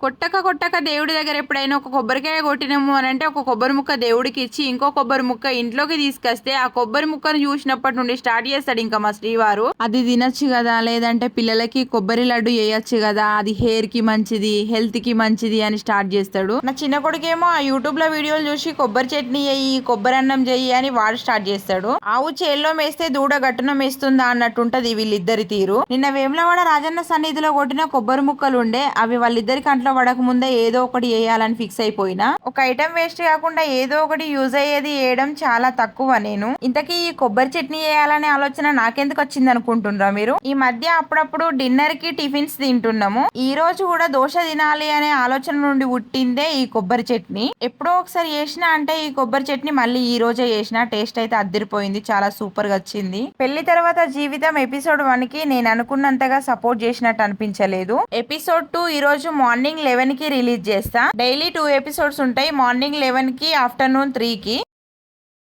కొట్టక కొట్టక దేవుడి దగ్గర ఎప్పుడైనా ఒక కొబ్బరికాయ కొట్టినాము అని అంటే ఒక కొబ్బరి ముక్క దేవుడికి ఇచ్చి ఇంకో కొబ్బరి ముక్క ఇంట్లోకి తీసుకొస్తే ఆ కొబ్బరి ముక్కను చూసినప్పటి నుండి స్టార్ట్ చేస్తాడు ఇంకా మా శ్రీవారు. అది తినొచ్చు కదా, లేదంటే పిల్లలకి కొబ్బరి లడ్డు వేయొచ్చు కదా, అది హెయిర్ కి మంచిది, హెల్త్ కి మంచిది అని స్టార్ట్ చేస్తాడు. నా చిన్న కొడుకేమో ఆ యూట్యూబ్ లో వీడియోలు చూసి కొబ్బరి చట్నీ చెయ్యి, కొబ్బరి అన్నం చెయ్యి అని వాడు స్టార్ట్ చేస్తాడు. ఆవు చేల్లో మేస్తే దూడ గట్టున మేస్తుందా అన్నట్టుంటది వీళ్ళిద్దరి తీరు. నిన్న వేములవాడ రాజన్న సన్నిధిలో కొట్టిన కొబ్బరి ముక్కలు ఉండే, అవి వాళ్ళిద్దరి కంట్లో పడక ముందే ఏదో ఒకటి వేయాలని ఫిక్స్ అయిపోయినా. ఒక ఐటెం వేస్ట్ కాకుండా ఏదో ఒకటి యూజ్ అయ్యేది వేయడం చాలా తక్కువ నేను. ఇంతకీ ఈ కొబ్బరి చట్నీ వేయాలనే ఆలోచన నాకెందుకు వచ్చింది అనుకుంటున్నారా మీరు? ఈ మధ్య అప్పుడప్పుడు డిన్నర్ కి టిఫిన్స్ తింటున్నాము. ఈ రోజు కూడా దోశ తినాలి అనే ఆలోచన నుండి పుట్టిందే ఈ కొబ్బరి చట్నీ. ఎప్పుడో ఒకసారి చేసిన అంటే ఈ కొబ్బరి చట్నీ మళ్ళీ ఈ రోజే చేసిన. టేస్ట్ అయితే అద్దరిపోయింది, చాలా సూపర్ గా వచ్చింది. పెళ్లి తర్వాత జీవితం ఎపిసోడ్ 1 కి నేను అనుకున్నంతగా సపోర్ట్ చేసినట్టు అనిపించలేదు. ఎపిసోడ్ 2 ఈ రోజు మార్నింగ్ 11 కి రిలీజ్ చేస్తా. డైలీ 2 ఎపిసోడ్స్ ఉంటాయి, మార్నింగ్ 11 కి, ఆఫ్టర్నూన్ 3 కి.